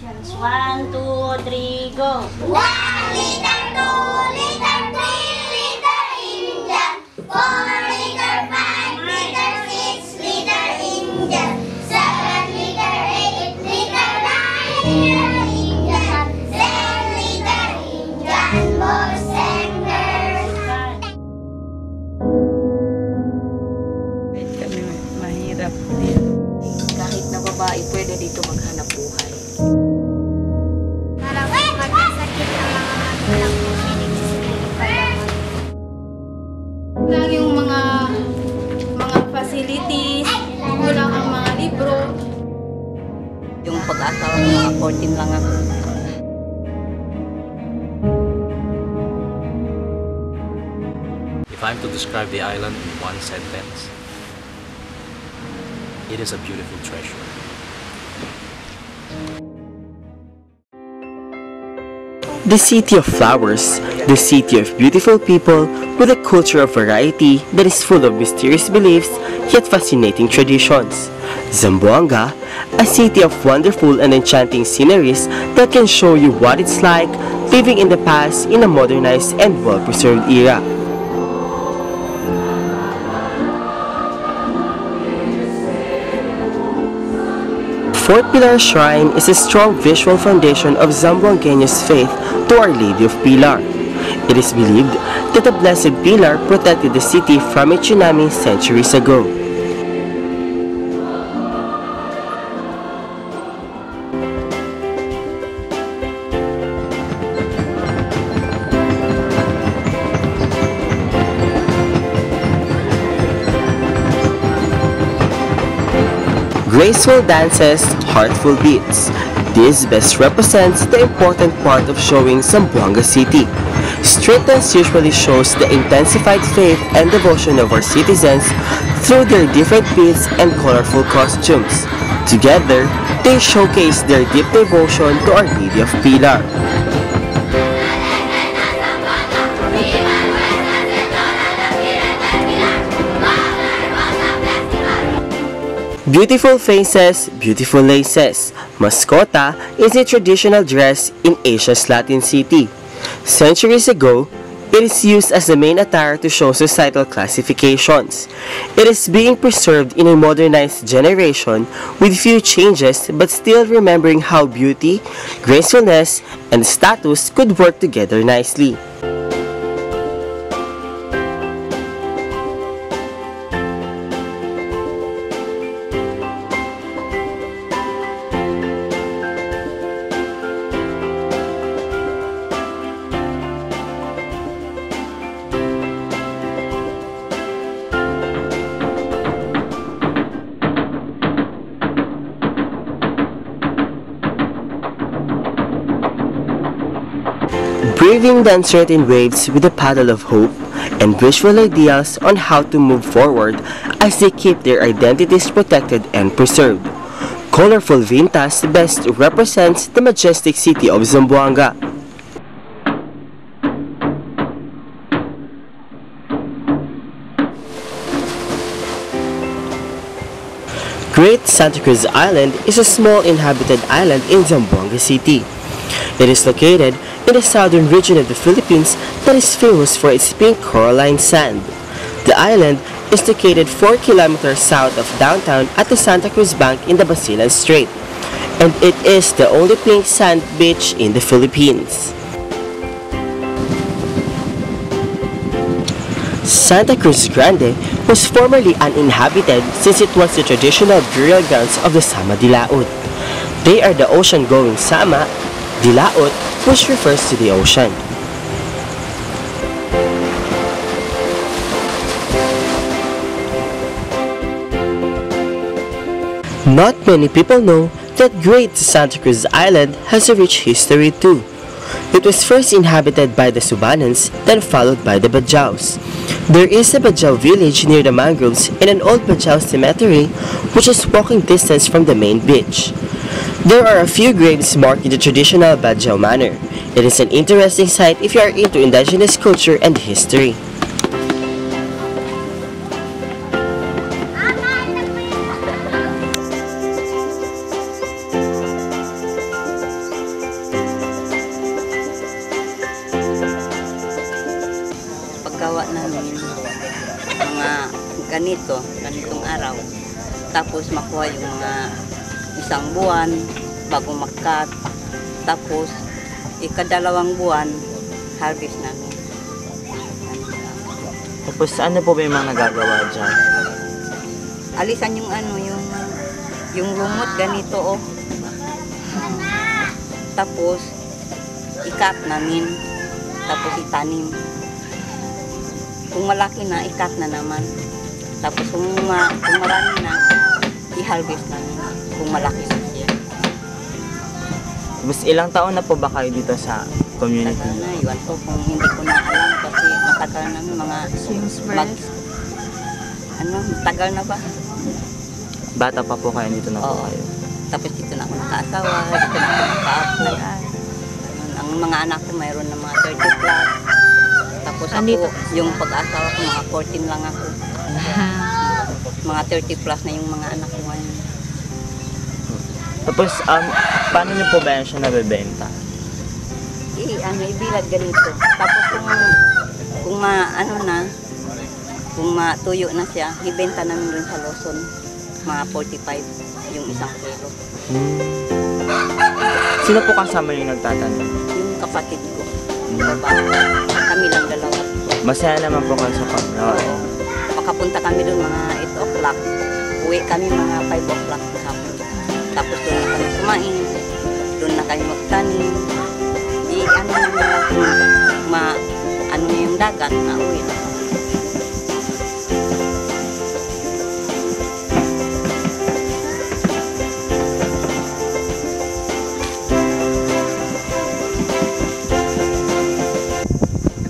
1, 2, 3, go! 1 liter, 2 liter, 3 liter Indian, 4 liter, 5 liter, 6 liter Indian, 7 liter, 8 liter, 9 liter Indian, 10 liter Indian, more singers. Kami mahirap din. Kahit na babae, pwede dito maghanap buhay. Parang magkasakit ang mga anak ko, Lang yung mga facilities, kulang ang mga libro. Yung pag-asawa ng mga 14 lang ako. If I'm to describe the island in one sentence, it is a beautiful treasure. The city of flowers, the city of beautiful people with a culture of variety that is full of mysterious beliefs yet fascinating traditions. Zamboanga, a city of wonderful and enchanting sceneries that can show you what it's like living in the past in a modernized and well-preserved era. Fort Pilar Shrine is a strong visual foundation of Zamboangueños' faith to Our Lady of Pilar. It is believed that the Blessed Pilar protected the city from a tsunami centuries ago. Graceful dances, heartful beats. This best represents the important part of showing Zamboanga City. Street dance usually shows the intensified faith and devotion of our citizens through their different beats and colorful costumes. Together, they showcase their deep devotion to Our Lady of Pilar. Beautiful faces, beautiful laces. Mascota is a traditional dress in Asia's Latin city. Centuries ago, it is used as the main attire to show societal classifications. It is being preserved in a modernized generation with few changes but still remembering how beauty, gracefulness, and status could work together nicely. Breathing the uncertain waves with a paddle of hope and visual ideas on how to move forward as they keep their identities protected and preserved. Colorful Vintas best represents the majestic city of Zamboanga. Great Santa Cruz Island is a small inhabited island in Zamboanga City. It is located in the southern region of the Philippines that is famous for its pink coralline sand. The island is located 4 kilometers south of downtown at the Santa Cruz Bank in the Basilan Strait, and it is the only pink sand beach in the Philippines. Santa Cruz Grande was formerly uninhabited since it was the traditional burial grounds of the Sama Dilaut. They are the ocean-going Sama Dilaut, which refers to the ocean. Not many people know that Great Santa Cruz Island has a rich history too. It was first inhabited by the Subanans, then followed by the Badjaus. There is a Badjao village near the mangroves and an old Badjao cemetery, which is walking distance from the main beach. There are a few graves marked in the traditional Badjao manner. It is an interesting sight if you are into indigenous culture and history. ganitong araw. Tapos makuha yung mga isang buwan bago mag-cut. Tapos ikadalawang buwan, harvest namin. Tapos ano po ba yung mga nagagawa dyan? Alisan yung yung lumot ganito oh. Tapos ikat namin. Tapos itanim. Kung malaki na, ikat na naman. Tapos kung marami na, i-harvest namin. Kung malaki na siya. Mas ilang taon na po ba kayo dito sa community? Tagal na, iwan ko kung hindi ko na alam kasi matagal namin mga tagal na ba? Bata pa po kayo, dito na po Oo. kayo. Tapos dito na ako nakaasawa, dito na ako naka-apply. Ang mga anak ko mayroon na mga 30 plus. Tapos ako, yung pag-asawa ko, mga 14 lang ako. Mga 30 plus na yung mga anak ko ngayon. Tapos, paano niyo po ba yan siya nabebenta? Ibilad ganito. Tapos kung matuyo na siya, ibenta namin rin sa Lawson. Mga 45 yung isang kilo. Sino po kasama yung nagtatanong? Yung kapatid ko, babae. Kami lang dalawa. Masaya naman po kayo sa pagkawa. Makapunta kami doon mga 8 o'clock. Uwi kami mga 5 o'clock sa hapon. Tapos doon na kami kumain. Doon na kami magtanim. Namin lang kung yung dagat na uwi na.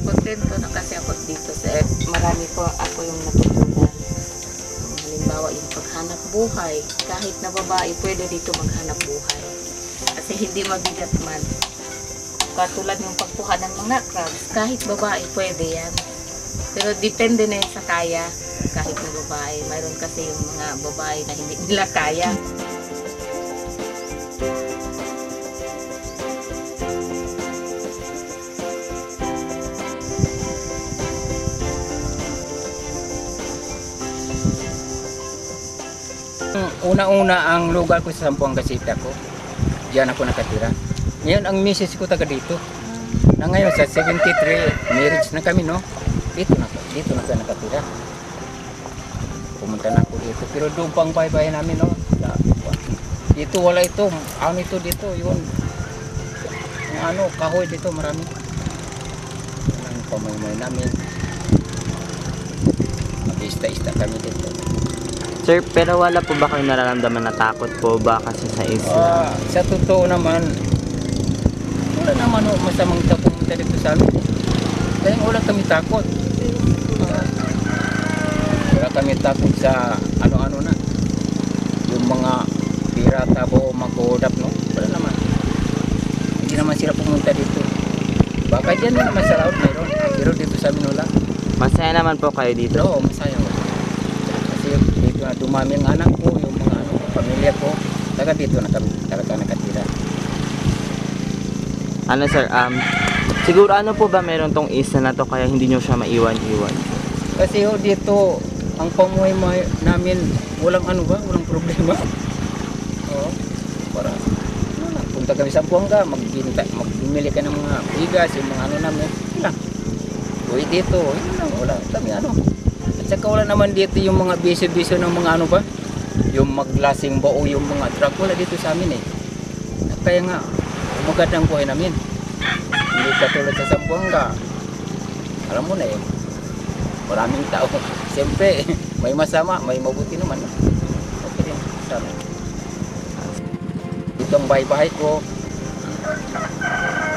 Kontento na kasi ako dito sa marami po ako yung natutulungan. Halimbawa yung paghanap buhay, kahit na babae pwede dito maghanap buhay. Kasi hindi mabigat man. Katulad ng pagkuha ng mga crabs, kahit babae pwede yan. Pero depende na yun sa kaya, kahit na babae. Mayroon kasi yung mga babae na hindi nila kaya. Una-una ang lugar ko sa Sampuang Gasita ko. Diyan ako nakatira. Ngayon ang misis ko taga dito. Na ngayon sa 73 marriage na kami no. Dito na ako nakatira. Pumunta na ako dito. Pero doon pang bahay-bahay namin no. Dito wala ito. Ano ito dito? Yun. Yung kahoy dito marami. Ang pamay-may namin. Mag-ista-ista kami dito. Sir, pero wala po ba kayo nararamdaman na takot po ba kasi sa isla? Sa totoo naman, wala naman masamang pumunta dito sa amin. Kaya wala kami takot. Wala kami takot sa ano-ano na. Yung mga pirata o mag-uudap, no? Wala naman. Hindi naman sila pumunta dito. Baka dyan na naman sa laot mayroon. Pero dito sa amin wala. Masaya naman po kayo dito? Oo, masaya wala. Kasi dito na dumami ang anak ko, yung mga pamilya ko. Taga dito na kami talaga nakatira. Ano sir, siguro ano po ba meron tong isla na to kaya hindi nyo siya maiwan-iwan? Kasi dito, ang pamuhay namin, walang walang problema. Oo, para punta kami sa Buanga, magbili ka ng mga bigas, yung mga namin, lang. Uwi dito, wala kami At saka wala naman dito yung mga bisyo-bisyo ng mga yung maglasing bao, yung mga truck, wala dito sa amin eh. Kaya nga, magandang buhay namin. Hindi katulad sa Zamboanga. Alam mo na eh, maraming tao. Siyempre, may masama, may mabuti naman. Okay din sa amin. Ito ang bahay-bahay ko.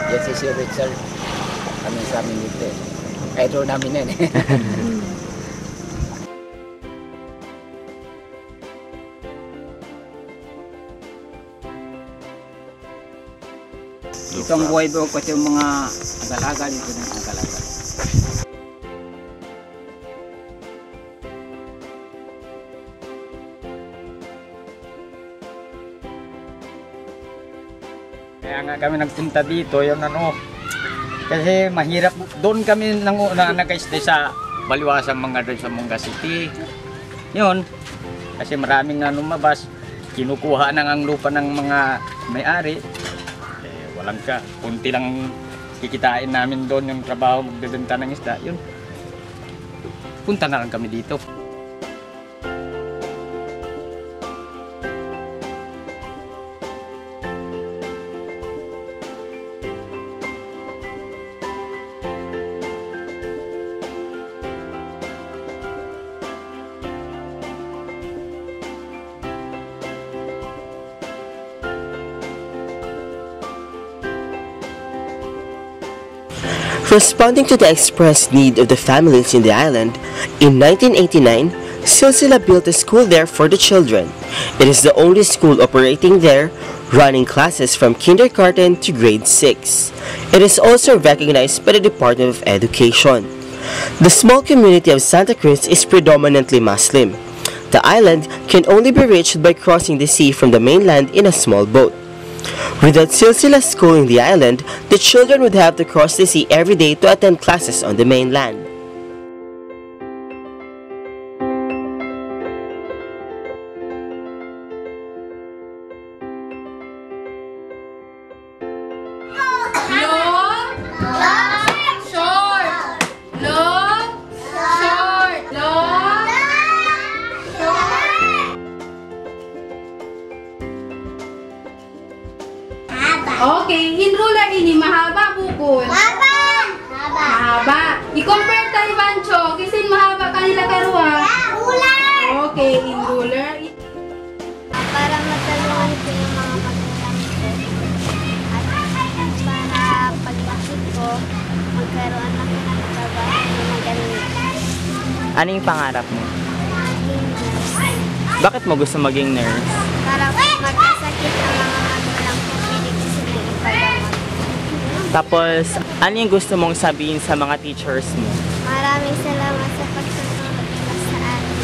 Yan si Sir Richard. Kami sa amin dito eh. Idol namin yan eh. Ito ang buhay ko kasi yung mga agalaga dito ng agalaga. Kaya nga kami nagpunta dito, yun kasi mahirap. Doon kami naka-stay sa Baliwasang mga doon sa Mongga City. Yun, kasi maraming na lumabas, kinukuha na ang lupa ng mga may-ari. Walang ka, kunti lang kikitain namin doon yung trabaho, magbebenta ng isda. Yun, punta na lang kami dito. Responding to the expressed need of the families in the island, in 1989, Silsila built a school there for the children. It is the only school operating there, running classes from kindergarten to grade 6. It is also recognized by the Department of Education. The small community of Santa Cruz is predominantly Muslim. The island can only be reached by crossing the sea from the mainland in a small boat. Without Silsila School in the island, the children would have to cross the sea every day to attend classes on the mainland. Okay, in ruler ini mahaba bukod. Mahaba. I-compare tayo Bancho, kasi mahaba kanila karuha. Okay, in ruler. Para matulungan ko yung mga magulang ko. At para paglaki ko, magkaroon ako ng trabaho na maganda. Ano yung pangarap mo? Maging nurse. Bakit mo gusto maging nurse? Para magkasakit ang mga magulang ko, pwede ko silang ipagamot. Tapos, ano yung gusto mong sabihin sa mga teachers mo? Maraming salamat sa pagtutulong nila sa akin.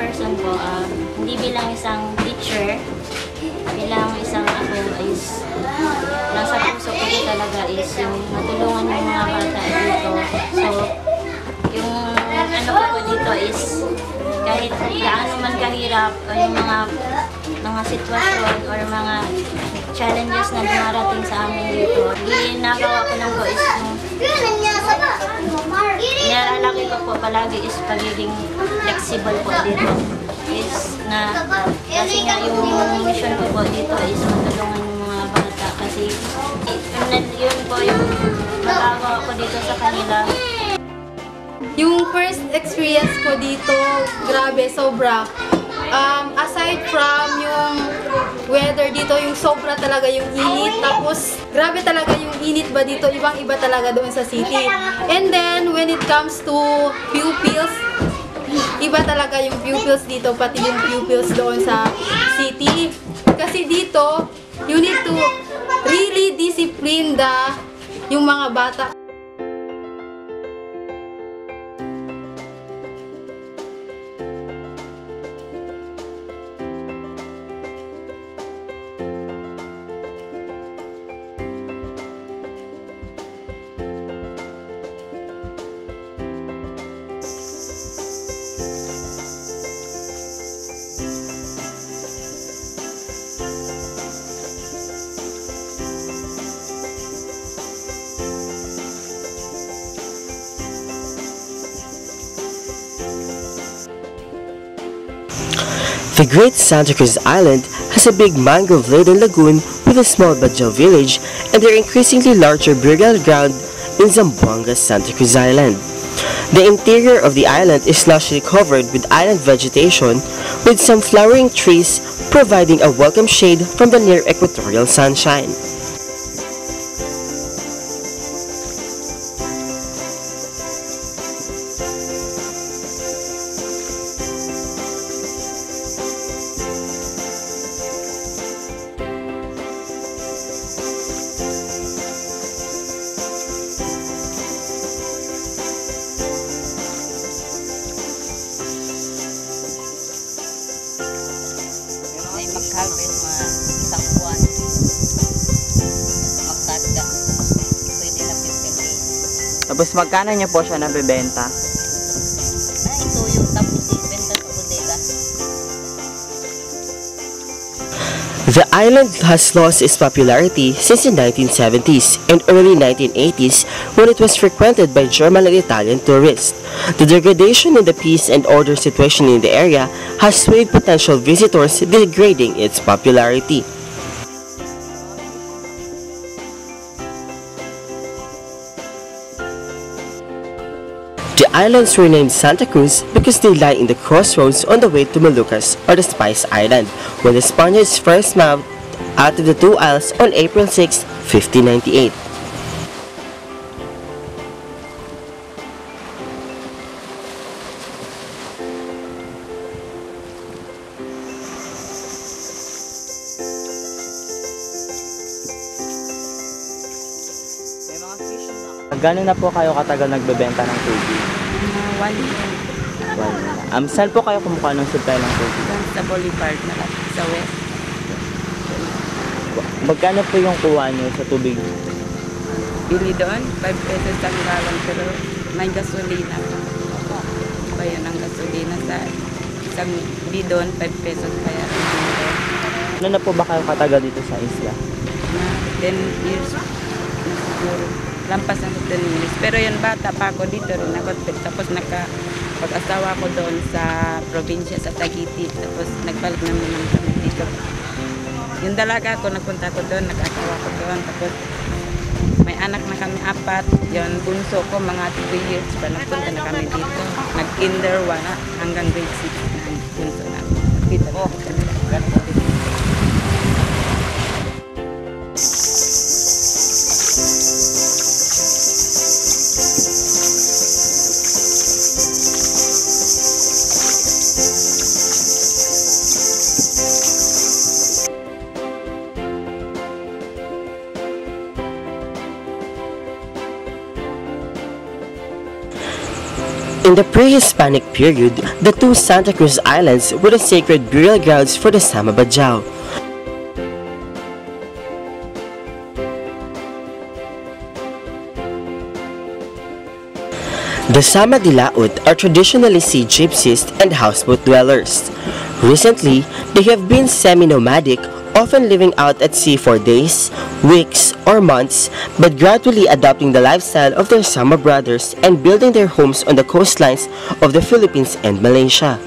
Person ko, hindi bilang isang teacher, bilang isang ako is nasa puso ko din talaga is yung matulungan yung mga bata dito. So, yung ano ko dito is kahit gaano man kahirap o yung mga sitwasyon or mga challenges na dumarating sa amin dito, ginagawa ko lang po is yung nilalaki ko po palagi is pagiging flexible po dito. Is na, kasi nga yung mission ko po dito is matulungan yung mga bata kasi yun po yung magagawa ko dito sa kanila. Yung first experience ko dito, grabe, sobra. Aside from yung weather dito, yung sobra talaga yung init. Tapos, grabe talaga yung init ba dito. Ibang-iba talaga doon sa city. And then, when it comes to pupils, iba talaga yung pupils dito, pati yung pupils doon sa city. Kasi dito, you need to really discipline yung mga bata. The Great Santa Cruz Island has a big mangrove-laden lagoon with a small Badjao village and their increasingly larger burial ground in Zamboanga, Santa Cruz Island. The interior of the island is lushly covered with island vegetation with some flowering trees providing a welcome shade from the near equatorial sunshine. Tapos magkano niyo po siya nabebenta? Ito yung tapos ibenta sa bodega. The island has lost its popularity since the 1970s and early 1980s when it was frequented by German and Italian tourists. The degradation in the peace and order situation in the area has swayed potential visitors, degrading its popularity. The islands were named Santa Cruz because they lie in the crossroads on the way to Moluccas or the Spice Island when the Spaniards first moved out of the two isles on April 6, 1598. Gano'n na po kayo katagal nagbebenta ng tubig? 1 year. Saan po kayo kumukuha ng supply ng tubig? Sa Boulevard na lang, sa west. Magkano po yung kuha niyo sa tubig? Bili doon, 5 pesos ang galon, pero may gasolina pa. Pa yun ang gasolina sa isang bidon, 5 pesos kaya. Ano na po ba kayo katagal dito sa isla? 10 years. Siguro. Lampas ng 10 years. Pero yun, bata pa ako dito rin ako. Tapos pag-asawa ko doon sa probinsya, sa Tagiti. Tapos nagbalik naman kami dito. Yung dalaga ko, nagpunta ko doon, nag-asawa ko doon. Tapos may anak na kami 4. Yung bunso ko, mga 2 years pa nagpunta na kami dito. Nag-kinder 1 hanggang grade 6 na bunso namin. Dito na kami. In the pre-Hispanic period, the two Santa Cruz Islands were the sacred burial grounds for the Sama Bajau. The Sama de Laut are traditionally sea gypsies and houseboat dwellers. Recently, they have been semi-nomadic, often living out at sea for days, weeks, or months, but gradually adopting the lifestyle of their Sama brothers and building their homes on the coastlines of the Philippines and Malaysia.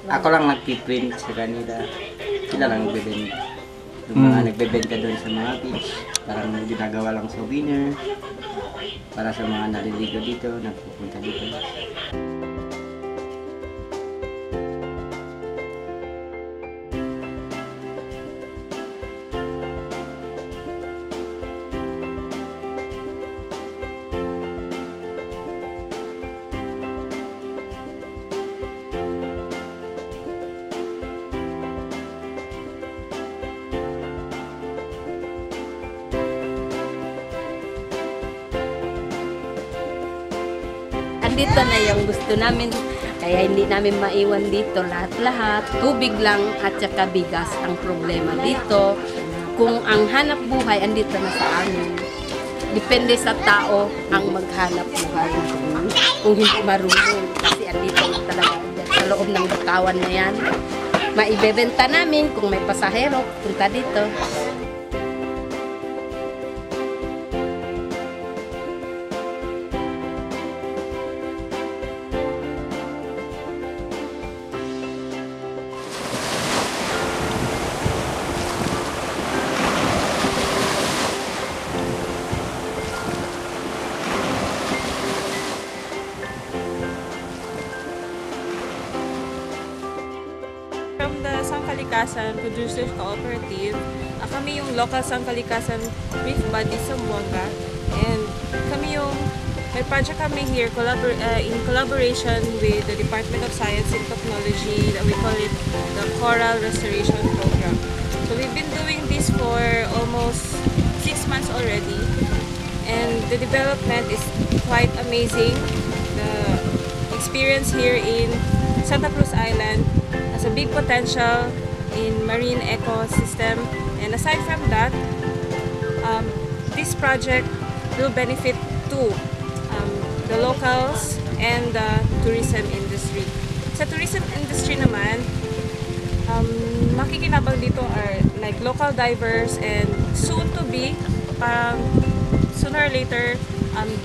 Ako lang nagpiprint sa kanila. Sila lang nagbebenta. Yung mga nagbebenta doon sa mga beach. Parang ginagawa lang souvenir. Para sa mga naliligo dito, nagpupunta dito. Dito na yung gusto namin, kaya hindi namin maiwan dito lahat-lahat. Tubig lang at saka bigas ang problema dito. Kung ang hanap buhay andito na sa amin, depende sa tao ang maghanap buhay. Kung hindi marunong, kasi andito na talaga sa loob ng bukawan na yan. Maibebenta namin kung may pasahero, punta dito. Sangkalikasan Producers Cooperative. Kami yung local Sangkalikasan Reef Body sa Buanga. And kami yung may project kami here in collaboration with the Department of Science and Technology that we call it the Coral Restoration Program. So we've been doing this for almost 6 months already, and the development is quite amazing. The experience here in Santa Cruz Island has a big potential in marine ecosystem, and aside from that, this project will benefit to the locals and the tourism industry. Sa tourism industry naman, makikinabang dito are like local divers, and soon to be, parang sooner or later,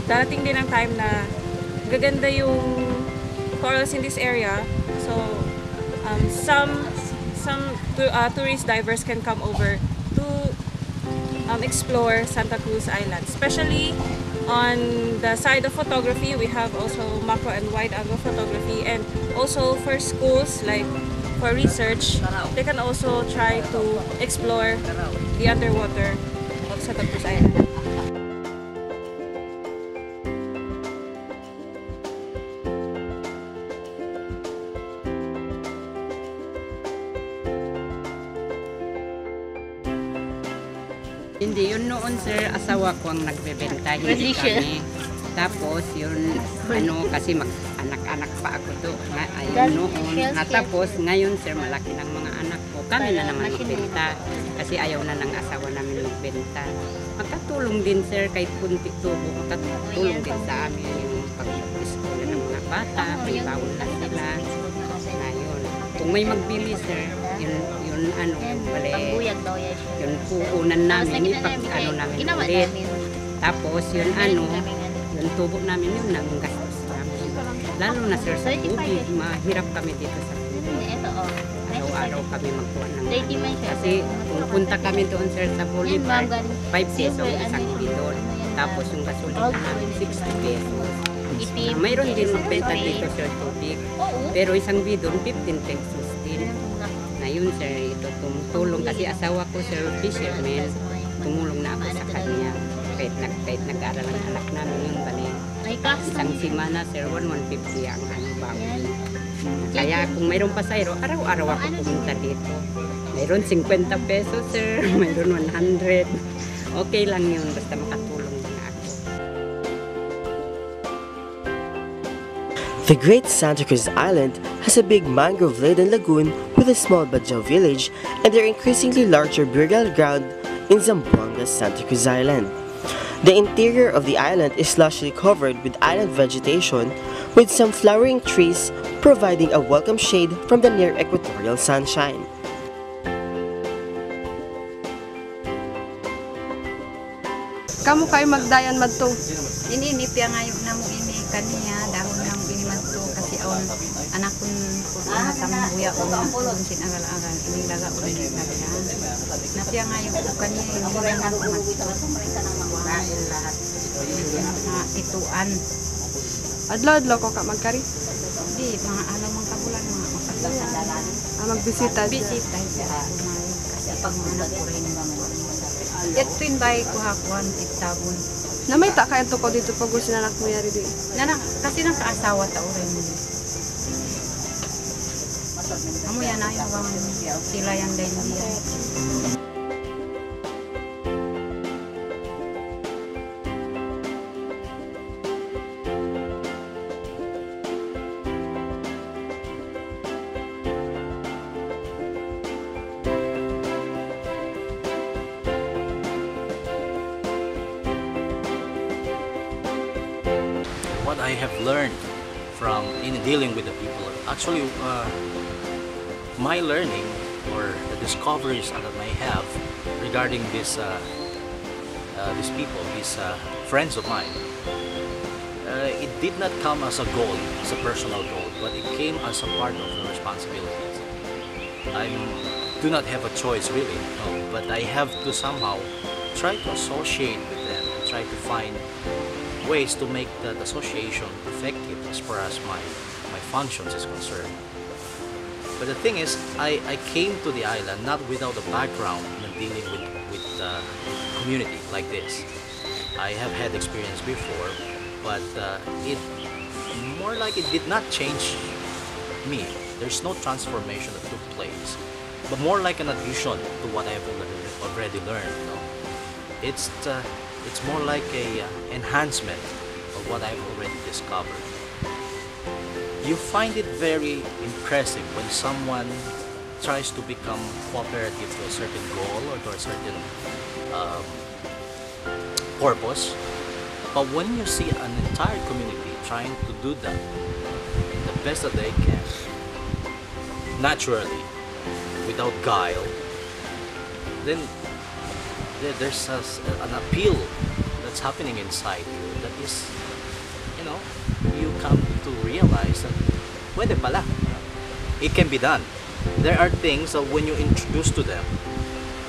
darating din ang time na gaganda yung corals in this area. So, some tourist divers can come over to explore Santa Cruz Island, especially on the side of photography. We have also macro and wide angle photography, and also for schools, like for research, they can also try to explore the underwater of Santa Cruz Island. Hindi, yun noon sir, asawa ko ang nagbebenta, hindi kami. Tapos yun, kasi anak-anak pa ako doon. Ayun noon. Tapos ngayon sir, malaki ng mga anak ko. Kami na naman magbenta. Kasi ayaw na ng asawa namin magbenta. Makatulong din sir, kahit kunti tubo, makatulong din sa amin yung pag-iskola ng mga bata, may bawal na sila. Ayun. Kung may magbili sir, yun yung puunan namin, namin ulit. Tapos yun yung tubo namin yun, nanggastos namin. Lalo na sir sa tubig, mahirap kami dito sa tubig. Araw-araw kami magkuha ng kasi kung punta kami doon sir sa Bolivar, 5 pesos isang bidon. Tapos yung gasolina namin, 60 pesos. Mayroon din magbenta dito sir tubig. Pero isang bidon, 15 pesos din. Na yun sir, ito tumulong kasi asawa ko sir, fisherman, tumulong na ako sa kanya. Kahit nag-aaral ang anak namin yung bali. Isang simana sir, 150 ang bawal. Kaya kung mayroong pasayro, araw-araw ako pumunta dito. Mayroon 50 pesos sir, mayroon 100. Okay lang yun, basta makatulong na ako. The Great Santa Cruz Island has a big mangrove-laden lagoon with a small Badjao village and their increasingly larger burial ground in Zamboanga, Santa Cruz Island. The interior of the island is lushly covered with island vegetation, with some flowering trees providing a welcome shade from the near equatorial sunshine. Kamu kayo magdayan madto? Ini piya ngayon na mo ini kaniya dahon na mo ini madto kasi on anak kun sama buya on kun sin agal-agal ini laga ulit na piya. Na piya ngayon ko kaniya ini na ko madto. Na tituan. Adlaw-adlaw ko ka magkari? Di mga mga kabulan mga makabulan. Magbisita. Bisita siya. Kasi pag mga ko rin ito yung bahay ko hakuan, titabon. Na may ta kayo ko dito pag gusto na mo yari din? Kasi nang kaasawa ta rin mo. Amo yan na yung sila yung din diyan. What I have learned from in dealing with the people, actually my learning or the discoveries that I have regarding these people, these friends of mine, it did not come as a goal, as a personal goal, but it came as a part of the responsibilities. I do not have a choice really, but I have to somehow try to associate with them and try to find ways to make that association effective as far as my functions is concerned. But the thing is, I came to the island not without a background in dealing with community like this. I have had experience before, but it more like it did not change me. There's no transformation that took place, but more like an addition to what I have already learned. You know? It's more like a enhancement of what I've already discovered. You find it very impressive when someone tries to become cooperative to a certain goal or to a certain purpose. But when you see an entire community trying to do that the best that they can, naturally, without guile, then there's an appeal that's happening inside you that is, you know, you come to realize that pwede pala, it can be done. There are things that when you introduce to them,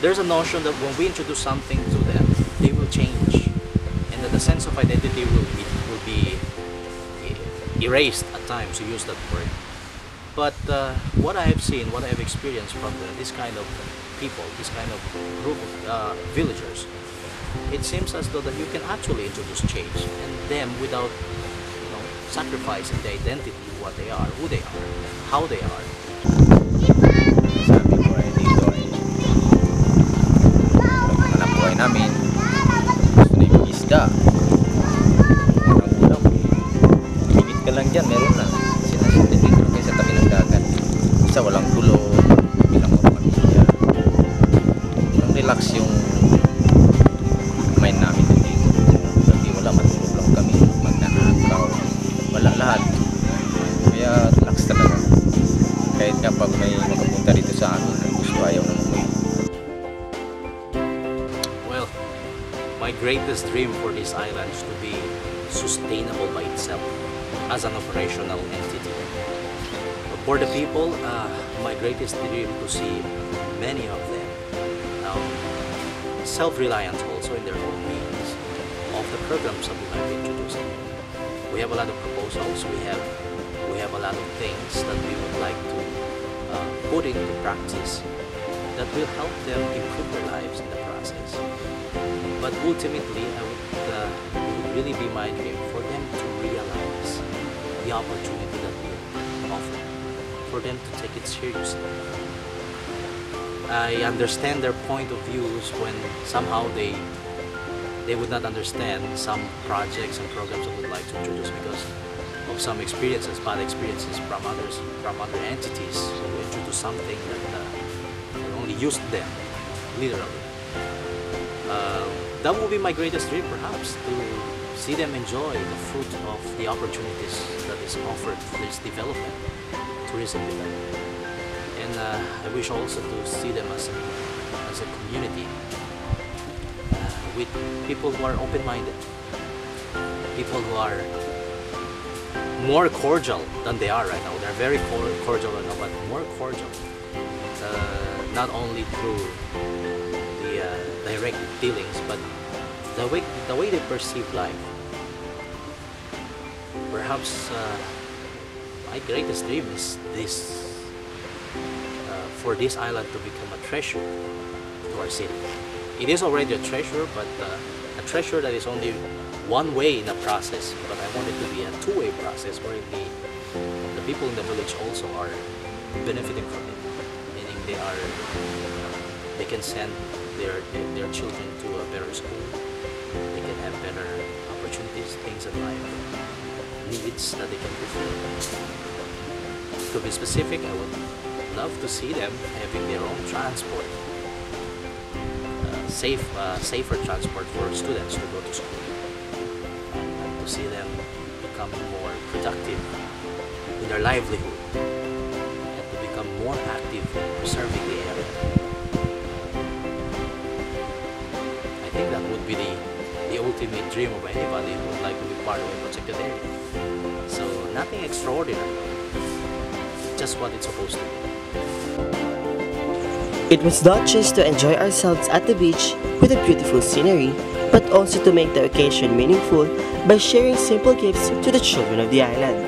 there's a notion that when we introduce something to them, they will change, and that the sense of identity will be erased at times, to use that word. But what I have seen, what I have experienced from this kind of people, this kind of group of villagers, it seems as though that you can actually introduce change and them without, you know, sacrificing the identity, what they are, who they are, how they are. Sabi ko ay dito ay anak buhay namin gusto na yung mag-isda. Ang ulam, higit ka lang dyan, meron na. Sinasunod dito lang kayo sa tabi ng dagat. Isa walang gulo, bilang mga pamilya. Walang relax yung mind namin dito. Sabi wala, matulog lang kami, magnanakaw, wala lahat. Kaya relax talaga. Kahit nga pag may makapunta dito sa amin, gusto ayaw na umuwi. Well, my greatest dream for this island is to be sustainable by itself as an operational entity. But for the people, my greatest dream to see many of them self-reliant also in their own means of the programs that we might be introducing. We have a lot of proposals, we have a lot of things that we would like to put into practice that will help them improve their lives in the process. But ultimately, it would really be my dream for them to realize the opportunity that we offer, for them to take it seriously. I understand their point of views when somehow they would not understand some projects and programs that we would like to introduce because of some experiences, bad experiences from other entities who introduce something that only used them, literally. That would be my greatest dream, perhaps, to see them enjoy the fruit of the opportunities that is offered for this development, tourism development. And I wish also to see them as a community with people who are open-minded, people who are more cordial than they are right now. They're very cordial right now, but more cordial. Not only through the direct dealings, but the way they perceive life. Perhaps my greatest dream is this. For this island to become a treasure to our city. It is already a treasure, but a treasure that is only one way in the process. But I want it to be a two-way process where the people in the village also are benefiting from it. Meaning they can send their children to a better school. They can have better opportunities, things in life, needs that they can fulfill. To be specific, I would love to see them having their own transport, safer transport for students to go to school, and to see them become more productive in their livelihood, and to become more active in preserving the area. I think that would be the ultimate dream of anybody who would like to be part of a protected area. So nothing extraordinary, just what it's supposed to be. It was not just to enjoy ourselves at the beach with a beautiful scenery, but also to make the occasion meaningful by sharing simple gifts to the children of the island.